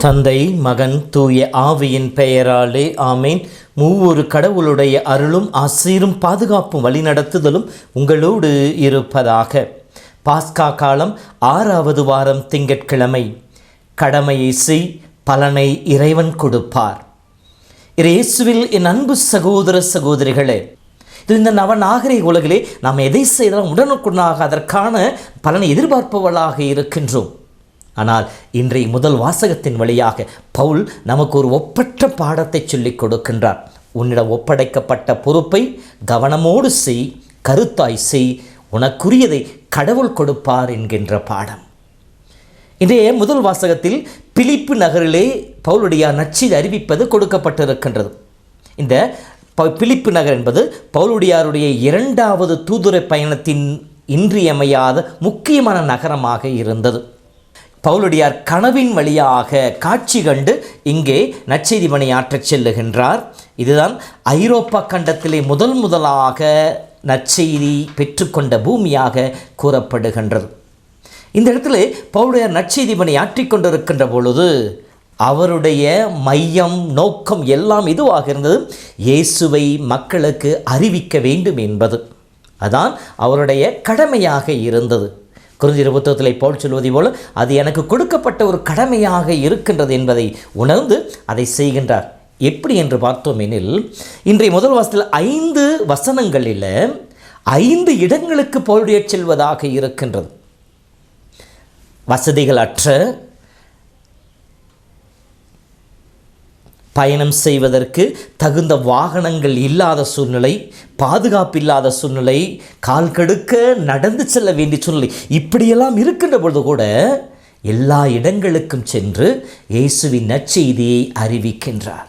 தந்தை, மகன், தூய ஆவியின் பெயராலே ஆமேன். மூவொரு கடவுளுடைய அருளும் ஆசீரும் பாதுகாப்பும் வழிநடத்துதலும் உங்களோடு இருப்பதாக. பாஸ்கா காலம் 6வது வாரம் திங்கட்கிழமை. கடமையை செய், பலனை இறைவன் கொடுப்பார். இயேசுவில் என் அன்பு சகோதர சகோதரிகளே, இது இந்த நவநாகரிக உலகிலே நாம் எதை செய்தாலும் உடனுக்குடனாக அதற்கான பலனை எதிர்பார்ப்பவர்களாக இருக்கின்றோம். ஆனால் இன்றைய முதல் வாசகத்தின் வழியாக பவுல் நமக்கு ஒரு ஒப்பற்ற பாடத்தை சொல்லிக் கொடுக்கின்றார். உன்னிடம் ஒப்படைக்கப்பட்ட பொறுப்பை கவனமோடு செய், கருத்தாய் செய், உனக்குரியதை கடவுள் கொடுப்பார் என்கின்ற பாடம். இன்றைய முதல் வாசகத்தில் பிலிப்பு நகரிலே பவுலுடைய நற்செய்தி அறிவிப்பது கொடுக்கப்பட்டிருக்கின்றது. இந்த பிலிப்பு நகர் என்பது பவுலுடையாருடைய 2வது தூதுரை பயணத்தின் இன்றியமையாத முக்கியமான நகரமாக இருந்தது. பவுலுடையார் கனவின் வழியாக காட்சி கண்டு இங்கே நற்செய்தி பணியாற்றச் செல்லுகின்றார். இதுதான் ஐரோப்பா கண்டத்திலே முதலாக நற்செய்தி பெற்றுக்கொண்ட பூமியாக கூறப்படுகின்றது. இந்த இடத்துல பவுலுடையார் நற்செய்தி பணியாற்றிக் கொண்டிருக்கின்ற பொழுது அவருடைய மையம், நோக்கம் எல்லாம் இதுவாக இருந்தது, இயேசுவை மக்களுக்கு அறிவிக்க வேண்டும் என்பது. அதான் அவருடைய கடமையாக இருந்தது. கொரிந்தியர் புத்தகத்தில் பவுல் சொல்வதை போல அது எனக்கு கொடுக்கப்பட்ட ஒரு கடமையாக இருக்கின்றது என்பதை உணர்ந்து அதை செய்கின்றார். எப்படி என்று பார்த்தோம் எனில், இன்றைய முதல் வாசத்தில் 5 வசனங்களில் 5 இடங்களுக்கு பவுலுடைய செல்வதாக இருக்கின்றது. வசதிகள் அற்ற, பயணம் செய்வதற்கு தகுந்த வாகனங்கள் இல்லாத சூழ்நிலை, பாதுகாப்பு இல்லாத சூழ்நிலை, கால் கடுக்க நடந்து செல்ல வேண்டிய சூழ்நிலை, இப்படியெல்லாம் இருக்கின்ற பொழுது கூட எல்லா இடங்களுக்கும் சென்று இயேசுவின் நற்செய்தியை அறிவிக்கின்றார்.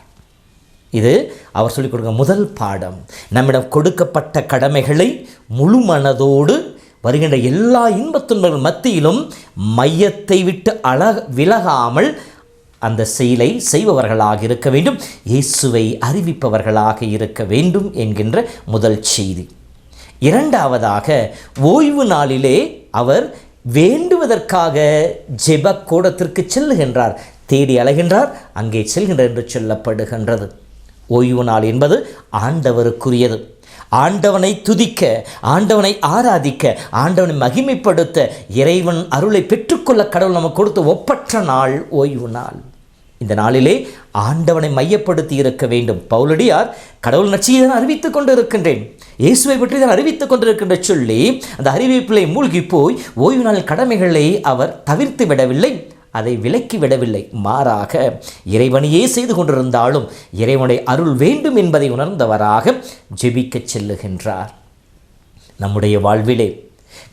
இது அவர் சொல்லிக் கொடுக்க முதல் பாடம். நம்மிடம் கொடுக்கப்பட்ட கடமைகளை முழு மனதோடு வருகின்ற எல்லா இன்பத் துன்பங்கள் மத்தியிலும் மையத்தை விட்டு விலகாமல் அந்த செயலை செய்பவர்களாக இருக்க வேண்டும், இயேசுவை அறிவிப்பவர்களாக இருக்க வேண்டும் என்கின்ற முதல் செய்தி. 2வதாக, ஓய்வு நாளிலே அவர் வேண்டுவதற்காக ஜெப கூடத்திற்கு செல்லுகின்றார். தேடி அலைகின்றார், அங்கே செல்கின்றார் என்று சொல்லப்படுகின்றது. ஓய்வு நாள் என்பது ஆண்டவருக்குரியது. ஆண்டவனை துதிக்க, ஆண்டவனை ஆராதிக்க, ஆண்டவனை மகிமைப்படுத்த, இறைவன் அருளை பெற்றுக்கொள்ள கடவுள் நமக்கு கொடுத்த ஒப்பற்ற நாள் ஓய்வு நாள். இந்த நாளிலே ஆண்டவனை மையப்படுத்தி இருக்க வேண்டும். பவுலடியார் கடவுள் நற்செய்தியை தான் அறிவித்துக் கொண்டு இருக்கின்றேன், இயேசுவை பற்றி தான் அறிவித்துக் கொண்டிருக்கின்ற சொல்லி அந்த அறிவிப்பிலை மூழ்கி போய் ஓய்வு நாள் கடமைகளை அவர் தவிர்த்து விடவில்லை, அதை விலக்கி விடவில்லை. மாறாக இறைவனையே செய்து கொண்டிருந்தாலும் இறைவனுடைய அருள் வேண்டும் என்பதை உணர்ந்தவராக ஜெபிக்கச் செல்லுகின்றார். நம்முடைய வாழ்விலே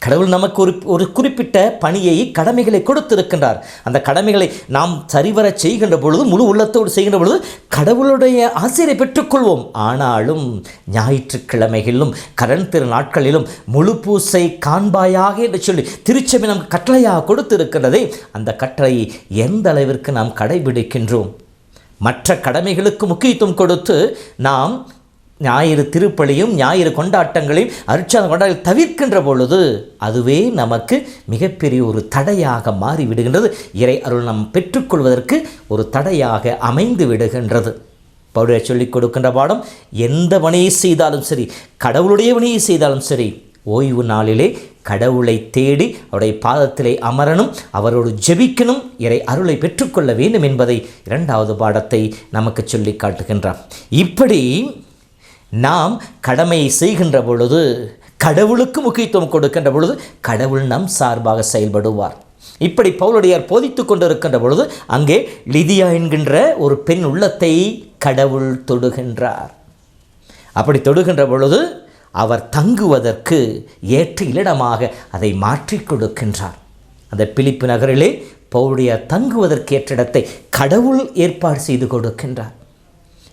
கடவுள் நமக்கு ஒரு குறிப்பிட்ட பணியை, கடமைகளை கொடுத்திருக்கின்றார். அந்த கடமைகளை நாம் சரிவர செய்கின்ற பொழுது, முழு உள்ளத்தோடு செய்கின்ற பொழுது கடவுளுடைய ஆசிரியை பெற்றுக்கொள்வோம். ஆனாலும் ஞாயிற்றுக்கிழமைகளிலும் கரண் திரு நாட்களிலும் முழு பூசை காண்பாயாக என்று சொல்லி திருச்சபை நமக்கு கட்டளையாக கொடுத்திருக்கிறதே, அந்த கட்டளையை எந்த அளவிற்கு நாம் கடைபிடிக்கின்றோம்? மற்ற கடமைகளுக்கு முக்கியத்துவம் கொடுத்து நாம் ஞாயிறு திருப்பலியும் ஞாயிறு கொண்டாட்டங்களையும் அருட்சாதன கொண்டாட்டங்களை தவிர்க்கின்ற பொழுது அதுவே நமக்கு மிகப்பெரிய ஒரு தடையாக மாறிவிடுகின்றது. இறை அருள் நாம் பெற்றுக்கொள்வதற்கு ஒரு தடையாக அமைந்து விடுகின்றது. பவுல் சொல்லிக் கொடுக்கின்ற பாடம், எந்த பணியை செய்தாலும் சரி, கடவுளுடைய பணியை செய்தாலும் சரி, ஓய்வு நாளிலே கடவுளை தேடி அவருடைய பாதத்திலே அமரணும், அவரோடு ஜெபிக்கணும், இறை அருளை பெற்றுக்கொள்ள வேண்டும் என்பதை 2வது பாடத்தை நமக்கு சொல்லி காட்டுகின்றார். இப்படி நாம் கடமையை செய்கின்ற பொழுது, கடவுளுக்கு முக்கியத்துவம் கொடுக்கின்ற பொழுது கடவுள் நம் சார்பாக செயல்படுவார். இப்படி பவுலுடையார் போதித்து கொண்டிருக்கின்ற பொழுது அங்கே லிதியா என்கின்ற ஒரு பெண் உள்ளத்தை கடவுள் தொடுகின்றார். அப்படி தொடுகின்ற பொழுது அவர் தங்குவதற்கு ஏற்ற இடமாக அதை மாற்றி கொடுக்கின்றார். அந்த பிலிப்பு நகரிலே பவுலுடையார் தங்குவதற்கு ஏற்ற இடத்தை கடவுள் ஏற்பாடு செய்து கொடுக்கின்றார்.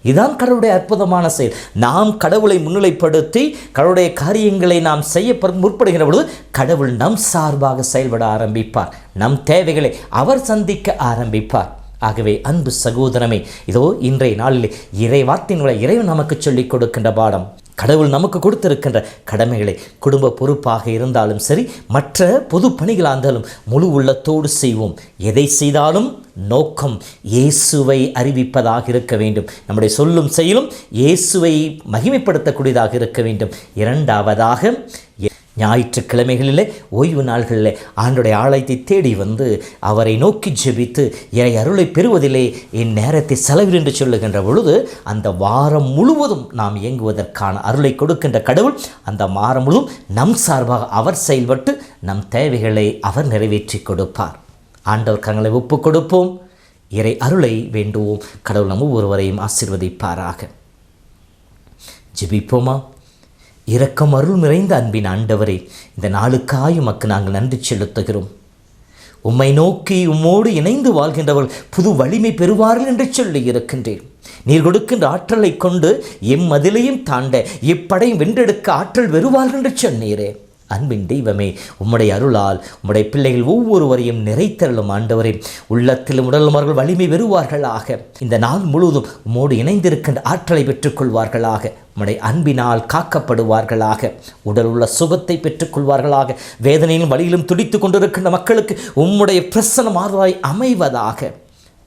இதுதான் கடவுளுடைய அற்புதமான செயல். நாம் கடவுளை முன்னிலைப்படுத்தி கடவுளுடைய காரியங்களை நாம் செய்ய முற்படுகிற பொழுது கடவுள் நம் சார்பாக செயல்பட ஆரம்பிப்பார். நம் தேவைகளை அவர் சந்திக்க ஆரம்பிப்பார். ஆகவே அன்பு சகோதரமே, இதோ இன்றைய நாளில் இறைவார்த்தையினுடைய இறைவன் நமக்கு சொல்லிக் கொடுக்கின்ற பாடம், கடவுள் நமக்கு கொடுத்திருக்கின்ற கடமைகளை குடும்ப பொறுப்பாக இருந்தாலும் சரி, மற்ற பொது பணிகளாக இருந்தாலும் முழு உள்ளத்தோடு செய்வோம். எதை செய்தாலும் நோக்கம் இயேசுவை அறிவிப்பதாக இருக்க வேண்டும். நம்முடைய சொல்லும் செயலும் இயேசுவை மகிமைப்படுத்தக்கூடியதாக இருக்க வேண்டும். இரண்டாவதாக, ஞாயிற்றுக்கிழமைகளிலே ஓய்வு நாள்களிலே ஆண்டுடைய ஆலயத்தை தேடி வந்து அவரை நோக்கி ஜெபித்து இறை அருளை பெறுவதிலே என் நேரத்தை செலவில் என்று சொல்லுகின்ற பொழுது அந்த வாரம் முழுவதும் நாம் இயங்குவதற்கான அருளை கொடுக்கின்ற கடவுள் அந்த வாரம் முழுவதும் நம் சார்பாக அவர் செயல்பட்டு நம் தேவைகளை அவர் நிறைவேற்றி கொடுப்பார். ஆண்டவர் கரங்களை ஒப்புக் கொடுப்போம். இறை அருளை வேண்டுவோம். கடவுள் நம் ஒவ்வொருவரையும் ஆசீர்வதிப்பாராக. ஜெபிப்போமா. இரக்கம் அருள் நிறைந்த அன்பின் ஆண்டவரே, இந்த நாளுக்காய் உமக்கு நாங்கள் நன்றி செலுத்துகிறோம். உம்மை நோக்கி உம்மோடு இணைந்து வாழ்கின்றவர்கள் புது வலிமை பெறுவார்கள் என்று சொல்லி இருக்கின்றேன். நீர் கொடுக்கின்ற ஆற்றலை கொண்டு எம்மதிலையும் தாண்ட எப்படையும் வென்றெடுக்க ஆற்றல் பெறுவார்கள் என்று சொன்னீரே. அன்பின் தெய்வமே, உம்முடைய அருளால் உம்முடைய பிள்ளைகள் ஒவ்வொருவரையும் நிறைத்தருளும் ஆண்டவரே. உள்ளத்திலும் உடலும் அவர்கள் வலிமை பெறுவார்களாக. இந்த நாள் முழுவதும் உம்மோடு இணைந்திருக்கின்ற ஆற்றலை பெற்றுக்கொள்வார்களாக. உம்முடைய அன்பினால் காக்கப்படுவார்களாக. உடல் உள்ள சுகத்தை பெற்றுக்கொள்வார்களாக. வேதனையிலும் வலியிலும் துடித்து கொண்டிருக்கின்ற மக்களுக்கு உம்முடைய பிரசன்னம் ஆறுதலாய் அமைவதாக.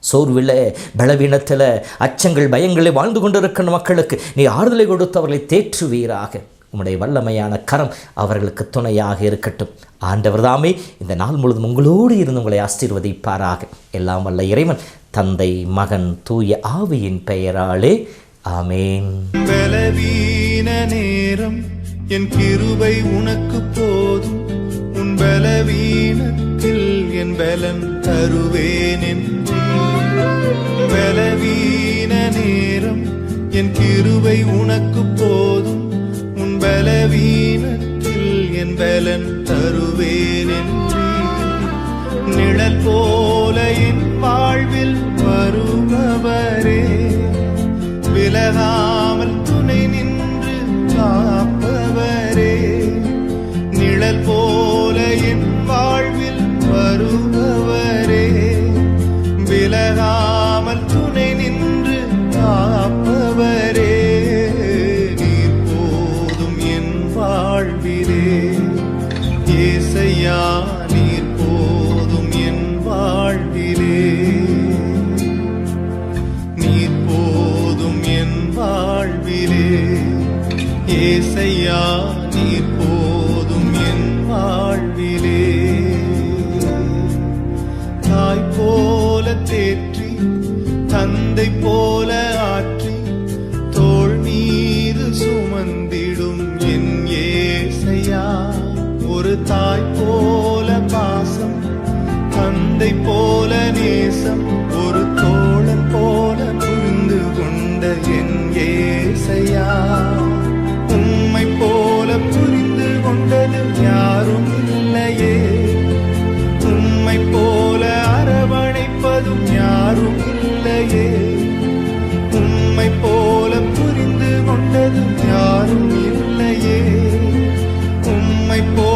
சோர்வில், பலவீனத்தில், அச்சங்கள், பயங்களில் வாழ்ந்து கொண்டிருக்கின்ற மக்களுக்கு நீ ஆறுதலை கொடுத்து அவர்களை தேற்றுவீராக. உம்முடைய வல்லமையான கரம் அவர்களுக்கு துணையாக இருக்கட்டும். ஆண்டவர் தாமே இந்த நாள் முழுவதும் உங்களோடு இருந்து உங்களை ஆசீர்வதிப்பாராக. எல்லாம் வல்ல இறைவன், தந்தை, மகன், தூய ஆவியின் பெயராலே ஆமேன். பலவீன நேரம் என் கிருபை உனக்கு போதும், உன் பலவீனத்தில் என் பலன் தருவேன் என்று. பலவீன நேரம் என் கிருபை உனக்கு போதும், உன் பலவீனத்தில் என் பலன் தருவேன் என்று. நிழல் போல என் வாழ்வில் வருபவரே, விலகாமல் துணை நின்று காப்பவரே. நிழல் போல என் வாழ்வில் வருபவரே, விலகாமல் துணை நின்று காப்பவரே. நீர் போதும் என் வாழ்விலே ஏசையா, நீர் போதும் என் வாழ்விலே. நீர் போதும் என் வாழ்விலே ஏசையா, நீர் போதும் என் வாழ்விலே. தாய் போல தேற்றி, தந்தை போல ஆற்றி, தோள் மீது சுமந்திடும் என் ஏசையா. ஒரு தாய் போல பாசம், தந்தை போல நேசம், ஒரு தோழன் போல புரிந்து கொண்ட என் ஏசையா. உம்மை போல புரிந்து கொண்டது யாரும் இல்லையே, உம்மை போல அரவணைப்பதும் யாரும் இல்லையே. உம்மை போல புரிந்து கொண்டது யாரும் இல்லையே, உம்மை போல